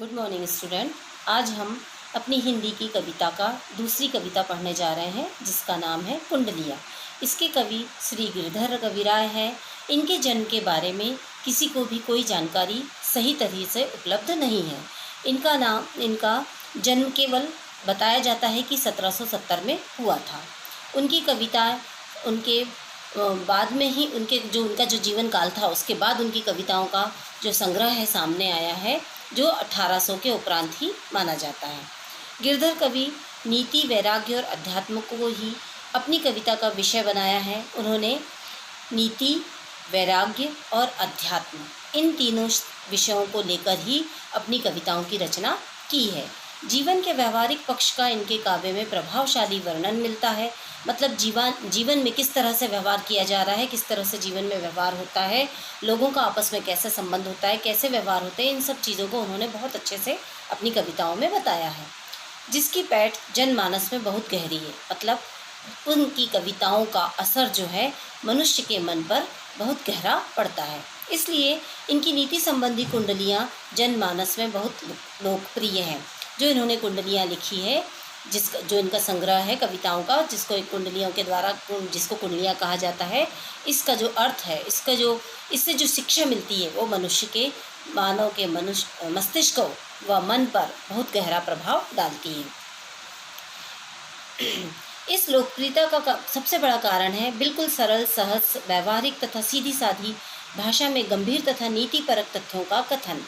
Good morning student. आज हम अपनी हिंदी की कविता का दूसरी कविता पढ़ने जा रहे हैं जिसका नाम है कुंडलिया। इसके कवि श्री गिरधर कविराय हैं। इनके जन्म के बारे में किसी को भी कोई जानकारी सही तरीके से उपलब्ध नहीं है। इनका जन्म केवल बताया जाता है कि 1770 में हुआ था। उनकी कविताएं उनके बाद में ही उनका जो जीवन काल था उसके बाद उनकी कविताओं का जो संग्रह है सामने आया है, जो 1800 के उपरांत ही माना जाता है। गिरधर कवि नीति, वैराग्य और अध्यात्म को ही अपनी कविता का विषय बनाया है। उन्होंने नीति, वैराग्य और अध्यात्म इन तीनों विषयों को लेकर ही अपनी कविताओं की रचना की है। जीवन के व्यवहारिक पक्ष का इनके काव्य में प्रभावशाली वर्णन मिलता है। मतलब जीवन में किस तरह से व्यवहार किया जा रहा है, किस तरह से जीवन में व्यवहार होता है, लोगों का आपस में कैसे संबंध होता है, कैसे व्यवहार होते हैं, इन सब चीज़ों को उन्होंने बहुत अच्छे से अपनी कविताओं में बताया है, जिसकी पैठ जनमानस में बहुत गहरी है। मतलब उनकी कविताओं का असर जो है मनुष्य के मन पर बहुत गहरा पड़ता है। इसलिए इनकी नीति संबंधी कुंडलियाँ जनमानस में बहुत लोकप्रिय हैं। जो इन्होंने कुंडलियाँ लिखी है, जो इनका संग्रह है कविताओं का, जिसको कुंडलियाँ कहा जाता है, इसका जो अर्थ है, इससे जो शिक्षा मिलती है वो मानव के मस्तिष्क व मन पर बहुत गहरा प्रभाव डालती है। इस लोकप्रियता का सबसे बड़ा कारण है बिल्कुल सरल, सहज, व्यवहारिक तथा सीधी साधी भाषा में गंभीर तथा नीतिपरक तथ्यों का कथन।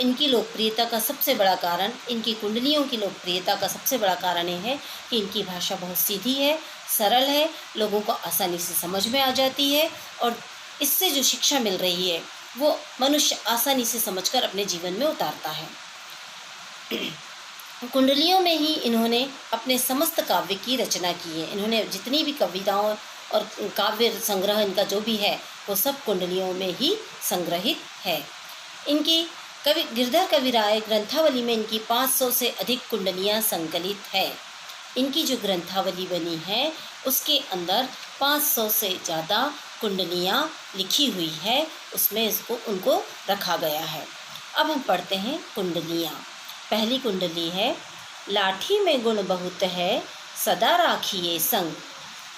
इनकी लोकप्रियता का सबसे बड़ा कारण, इनकी कुंडलियों की लोकप्रियता का सबसे बड़ा कारण ये है कि इनकी भाषा बहुत सीधी है, सरल है, लोगों को आसानी से समझ में आ जाती है और इससे जो शिक्षा मिल रही है वो मनुष्य आसानी से समझकर अपने जीवन में उतारता है। कुंडलियों में ही इन्होंने अपने समस्त काव्य की रचना की है। इन्होंने जितनी भी कविताओं और काव्य संग्रह इनका जो भी है वो सब कुंडलियों में ही संग्रहित है। इनकी गिरधर कविराय ग्रंथावली में इनकी 500 से अधिक कुंडलियाँ संकलित है। इनकी जो ग्रंथावली बनी है उसके अंदर 500 से ज़्यादा कुंडलियाँ लिखी हुई है, उसमें उनको रखा गया है। अब हम पढ़ते हैं कुंडलियाँ। पहली कुंडली है, लाठी में गुण बहुत है, सदा राखिए संग।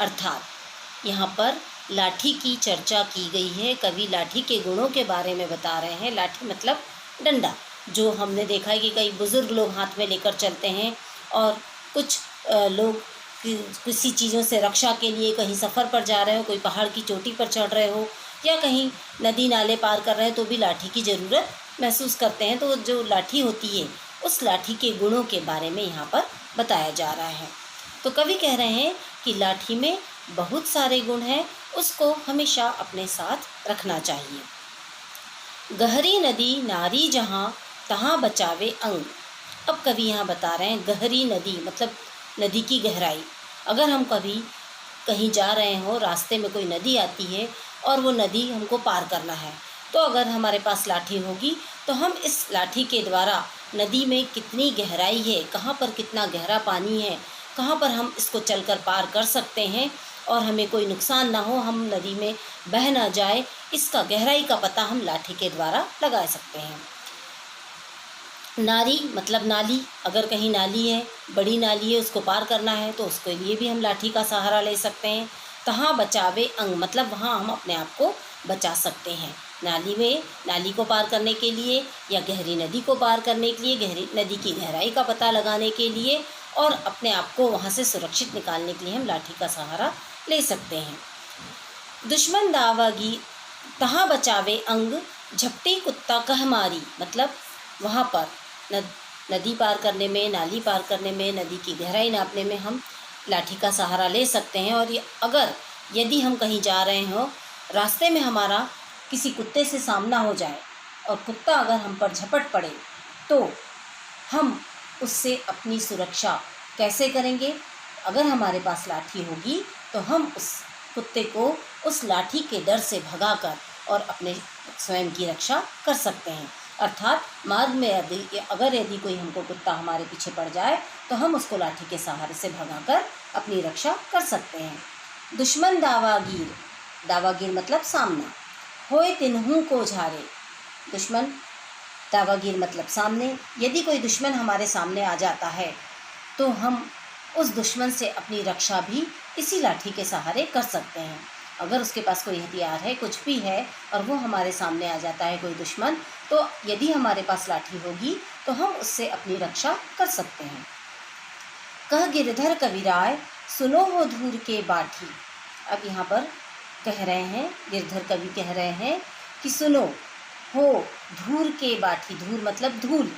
अर्थात यहाँ पर लाठी की चर्चा की गई है। कवि लाठी के गुणों के बारे में बता रहे हैं। लाठी मतलब डंडा, जो हमने देखा है कि कई बुज़ुर्ग लोग हाथ में लेकर चलते हैं और कुछ लोग किसी चीज़ों से रक्षा के लिए कहीं सफ़र पर जा रहे हो, कोई पहाड़ की चोटी पर चढ़ रहे हो या कहीं नदी नाले पार कर रहे हैं तो भी लाठी की ज़रूरत महसूस करते हैं। तो जो लाठी होती है उस लाठी के गुणों के बारे में यहाँ पर बताया जा रहा है। तो कवि कह रहे हैं कि लाठी में बहुत सारे गुण हैं, उसको हमेशा अपने साथ रखना चाहिए। गहरी नदी नारी जहाँ, तहाँ बचावे अंग। अब कवि यहाँ बता रहे हैं गहरी नदी मतलब नदी की गहराई। अगर हम कभी कहीं जा रहे हो, रास्ते में कोई नदी आती है और वो नदी हमको पार करना है, तो अगर हमारे पास लाठी होगी तो हम इस लाठी के द्वारा नदी में कितनी गहराई है, कहाँ पर कितना गहरा पानी है, कहाँ पर हम इसको चलकर पार कर सकते हैं और हमें कोई नुकसान ना हो, हम नदी में बह ना जाए, इसका गहराई का पता हम लाठी के द्वारा लगा सकते हैं। नारी मतलब नाली, अगर कहीं नाली है, बड़ी नाली है, उसको पार करना है तो उसके लिए भी हम लाठी का सहारा ले सकते हैं। तहाँ बचावे अंग मतलब वहाँ हम अपने आप को बचा सकते हैं। नाली को पार करने के लिए या गहरी नदी को पार करने के लिए, गहरी नदी की गहराई का पता लगाने के लिए और अपने आप को वहाँ से सुरक्षित निकालने के लिए हम लाठी का सहारा ले सकते हैं। दुश्मन दावागी तहाँ बचावे अंग, झपटी कुत्ता कह मारी मतलब वहाँ पर नदी पार करने में, नाली पार करने में, नदी की गहराई नापने में हम लाठी का सहारा ले सकते हैं। और यदि हम कहीं जा रहे हो, रास्ते में हमारा किसी कुत्ते से सामना हो जाए और कुत्ता अगर हम पर झपट पड़े तो हम उससे अपनी सुरक्षा कैसे करेंगे? अगर हमारे पास लाठी होगी तो हम उस कुत्ते को उस लाठी के डर से भगाकर और अपने स्वयं की रक्षा कर सकते हैं। अर्थात मार्ग में यदि कोई हमको कुत्ता हमारे पीछे पड़ जाए तो हम उसको लाठी के सहारे से भगाकर अपनी रक्षा कर सकते हैं। दुश्मन दावागीर मतलब सामना, होए तिन्हू को झारे। दुश्मन दावागीर मतलब सामने। यदि कोई दुश्मन हमारे सामने आ जाता है तो हम उस दुश्मन से अपनी रक्षा भी इसी लाठी के सहारे कर सकते हैं। अगर उसके पास कोई हथियार है, कुछ भी है, और वो हमारे सामने आ जाता है कोई दुश्मन, तो यदि हमारे पास लाठी होगी तो हम उससे अपनी रक्षा कर सकते हैं। कह गिरधर कविराय सुनो हो धूर के बाठी। अब यहाँ पर कह रहे हैं, गिरधर कवि कह रहे हैं कि सुनो हो धूर के बाठी। धूर मतलब धूल,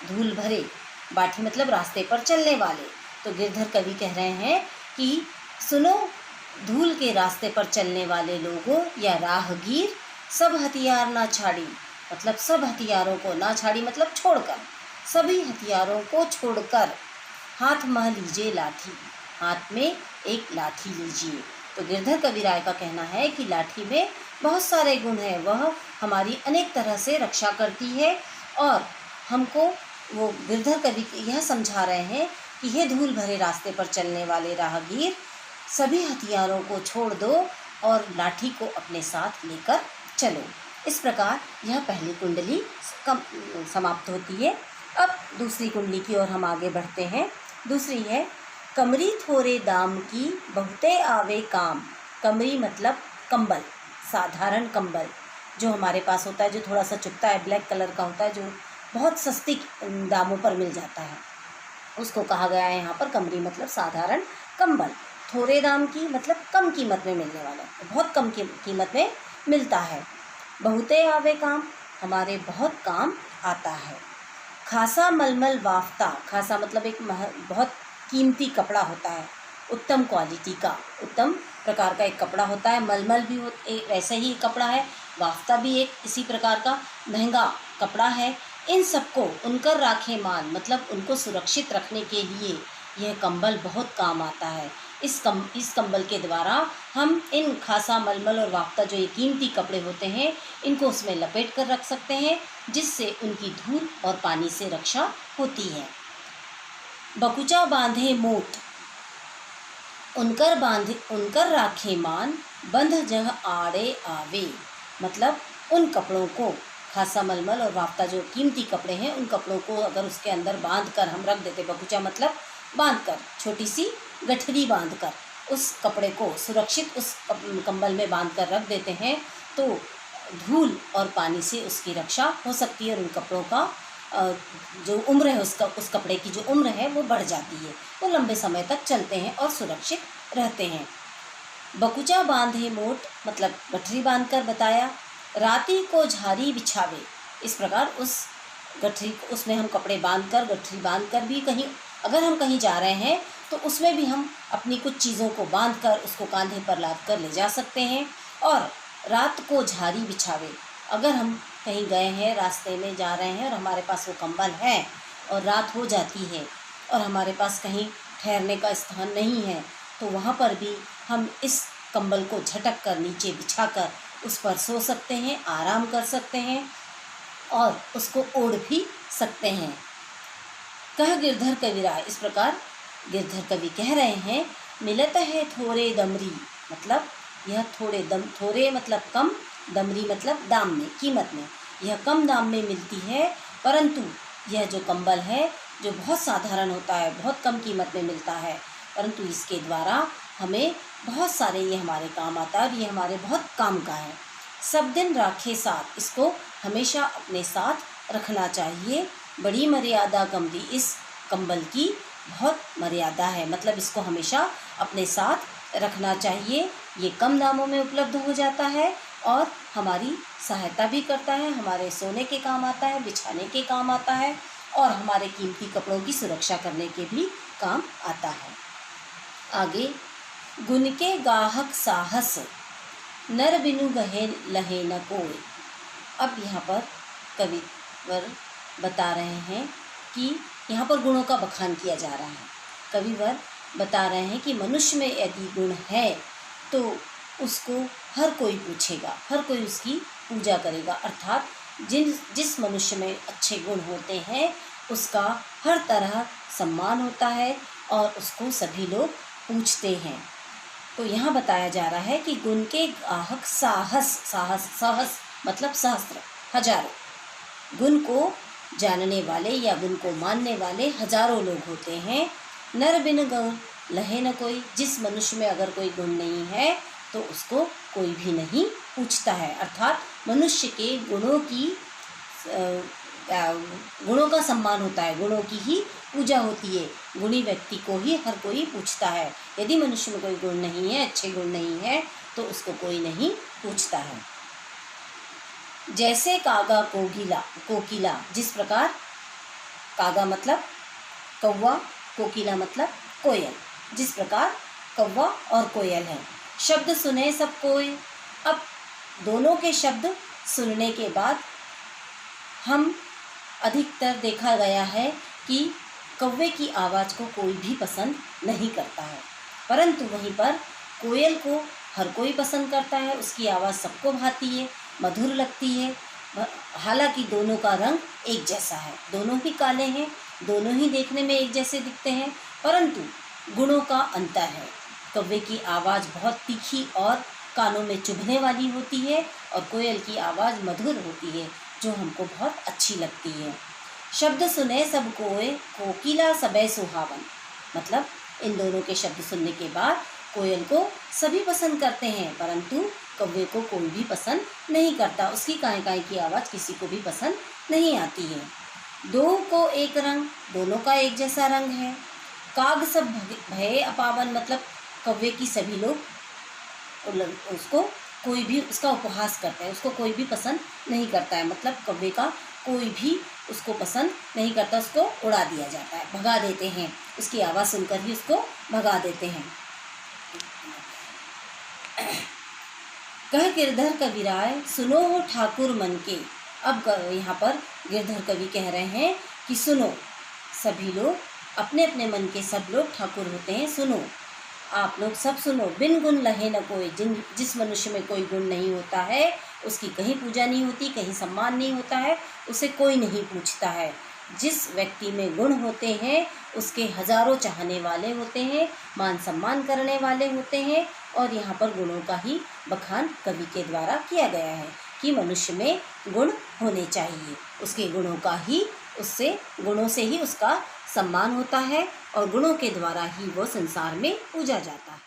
धूल भरे, बाठी मतलब रास्ते पर चलने वाले। तो गिरधर कवि कह रहे हैं कि सुनो धूल के रास्ते पर चलने वाले लोगों या राहगीर, सब हथियार ना छाड़ी। मतलब सब हथियारों को ना छाड़ी मतलब छोड़कर, सभी हथियारों को छोड़कर हाथ मह लीजिए लाठी। हाथ में एक लाठी लीजिए। तो गिरधर कविराय का कहना है कि लाठी में बहुत सारे गुण हैं, वह हमारी अनेक तरह से रक्षा करती है। और हमको वो गिरधर कवि यह समझा रहे हैं कि हे धूल भरे रास्ते पर चलने वाले राहगीर, सभी हथियारों को छोड़ दो और लाठी को अपने साथ लेकर चलो। इस प्रकार यह पहली कुंडली समाप्त होती है। अब दूसरी कुंडली की ओर हम आगे बढ़ते हैं। दूसरी है कमरी थोरे दाम की बहुते आवे काम। कमरी मतलब कंबल, साधारण कंबल जो हमारे पास होता है, जो थोड़ा सा चुभता है, ब्लैक कलर का होता है, जो बहुत सस्ती दामों पर मिल जाता है, उसको कहा गया है यहाँ पर कमरी मतलब साधारण कंबल। थोड़े दाम की मतलब कम कीमत में मिलने वाला, बहुत कम कीमत में मिलता है। बहुते आवे काम, हमारे बहुत काम आता है। खासा मलमल वाफ्ता, खासा मतलब एक बहुत कीमती कपड़ा होता है, उत्तम क्वालिटी का, उत्तम प्रकार का एक कपड़ा होता है। मलमल भी वैसे ही कपड़ा है, वाफ्ता भी एक इसी प्रकार का महंगा कपड़ा है। इन सबको उनकर राखे मान मतलब उनको सुरक्षित रखने के लिए यह कंबल बहुत काम आता है। इस कंबल के द्वारा हम इन खासा, मलमल और वाफ्ता जो ये कीमती कपड़े होते हैं, इनको उसमें लपेट कर रख सकते हैं, जिससे उनकी धूल और पानी से रक्षा होती है। बकुचा बांधे मोट, उनकर राखे मान, बंध जह आड़े आवे। मतलब उन कपड़ों को, खासा, मलमल और वाफ्ता जो कीमती कपड़े हैं, उन कपड़ों को अगर उसके अंदर बांध कर हम रख देते, बकुचा मतलब बांध कर, छोटी सी गठरी बांध कर उस कपड़े को सुरक्षित उस कंबल में बांध कर रख देते हैं, तो धूल और पानी से उसकी रक्षा हो सकती है और उन कपड़ों का जो उम्र है, उस कपड़े की जो उम्र है वो बढ़ जाती है, वो लंबे समय तक चलते हैं और सुरक्षित रहते हैं। बकुचा बांधे मोट मतलब गठरी बांध कर बताया। राती को झारी बिछावे, इस प्रकार उस गठरी उसमें हम कपड़े बांध कर, गठरी बांध कर भी कहीं अगर हम कहीं जा रहे हैं तो उसमें भी हम अपनी कुछ चीज़ों को बांध कर उसको कांधे पर लाद कर ले जा सकते हैं। और रात को झारी बिछावे, अगर हम कहीं गए हैं, रास्ते में जा रहे हैं और हमारे पास वो कंबल है और रात हो जाती है और हमारे पास कहीं ठहरने का स्थान नहीं है, तो वहाँ पर भी हम इस कंबल को झटक कर नीचे बिछा कर उस पर सो सकते हैं, आराम कर सकते हैं और उसको ओढ़ भी सकते हैं। कह गिरधर कविराय, इस प्रकार गिरधर कवि कह रहे हैं, मिलत है थोड़े दमरी, मतलब यह थोड़े मतलब कम, दमरी मतलब दाम में, कीमत में, यह कम दाम में मिलती है, परंतु यह जो कंबल है जो बहुत साधारण होता है, बहुत कम कीमत में मिलता है, परंतु इसके द्वारा हमें बहुत सारे ये हमारे काम आता है और ये हमारे बहुत काम का है। सब दिन राखे साथ, इसको हमेशा अपने साथ रखना चाहिए। बड़ी मर्यादा कमरी, इस कंबल की बहुत मर्यादा है, मतलब इसको हमेशा अपने साथ रखना चाहिए। ये कम दामों में उपलब्ध हो जाता है और हमारी सहायता भी करता है, हमारे सोने के काम आता है, बिछाने के काम आता है और हमारे कीमती कपड़ों की सुरक्षा करने के भी काम आता है। आगे, गुण के गाहक साहस, नर बिनु गहे लहे न कोय। अब यहाँ पर कविवर बता रहे हैं कि यहाँ पर गुणों का बखान किया जा रहा है। कविवर बता रहे हैं कि मनुष्य में यदि गुण है तो उसको हर कोई पूछेगा, हर कोई उसकी पूजा करेगा, अर्थात जिस मनुष्य में अच्छे गुण होते हैं उसका हर तरह सम्मान होता है और उसको सभी लोग पूछते हैं। तो यहाँ बताया जा रहा है कि गुण के गाहक साहस, साहस मतलब सहस्त्र, हजारों, गुण को जानने वाले या गुण को मानने वाले हजारों लोग होते हैं। नर बिन गुण लहे न कोई, जिस मनुष्य में अगर कोई गुण नहीं है तो उसको कोई भी नहीं पूछता है। अर्थात मनुष्य के गुणों का सम्मान होता है, गुणों की ही पूजा होती है। गुणी व्यक्ति को ही हर कोई पूछता है। यदि मनुष्य में कोई गुण नहीं है, अच्छे गुण नहीं है, तो उसको कोई नहीं पूछता है। जैसे कागा कोकिला, जिस प्रकार कागा मतलब कौवा, कोकिला मतलब कोयल, जिस प्रकार कौवा और कोयल है। शब्द सुने सब कोय। अब दोनों के शब्द सुनने के बाद हम अधिकतर देखा गया है कि कौवे की आवाज़ को कोई भी पसंद नहीं करता है, परंतु वहीं पर कोयल को हर कोई पसंद करता है। उसकी आवाज़ सबको भाती है, मधुर लगती है। हालांकि दोनों का रंग एक जैसा है, दोनों ही काले हैं, दोनों ही देखने में एक जैसे दिखते हैं, परंतु गुणों का अंतर है। कौवे की आवाज़ बहुत तीखी और कानों में चुभने वाली होती है और कोयल की आवाज़ मधुर होती है, जो हमको बहुत अच्छी लगती है। शब्द सुने सब कोय, कोकिला सबे सुहावन, मतलब इन दोनों के शब्द सुनने के बाद कोयल को सभी पसंद करते हैं, परंतु कौवे को कोई भी पसंद नहीं करता। उसकी काई काई की आवाज़ किसी को भी पसंद नहीं आती है। दो को एक रंग, दोनों का एक जैसा रंग है। काग सब भय अपावन, मतलब कौवे की सभी लोग उसको कोई भी उसका उपहास करते हैं, उसको कोई भी पसंद नहीं करता है। मतलब कौवे का कोई भी उसको पसंद नहीं करता, उसको उड़ा दिया जाता है, भगा देते हैं। उसकी आवाज़ सुनकर ही उसको भगा देते हैं। कह गिरधर कविराय सुनो हो ठाकुर मन के। अब यहाँ पर गिरधर कवि कह रहे हैं कि सुनो, सभी लोग अपने अपने मन के सब लोग ठाकुर होते हैं, सुनो, आप लोग सब सुनो। बिन गुण लहे न कोई, जिस मनुष्य में कोई गुण नहीं होता है उसकी कहीं पूजा नहीं होती, कहीं सम्मान नहीं होता है, उसे कोई नहीं पूछता है। जिस व्यक्ति में गुण होते हैं उसके हजारों चाहने वाले होते हैं, मान सम्मान करने वाले होते हैं। और यहाँ पर गुणों का ही बखान कवि के द्वारा किया गया है कि मनुष्य में गुण होने चाहिए, उसके गुणों से ही उसका सम्मान होता है और गुणों के द्वारा ही वो संसार में पूजा जाता है।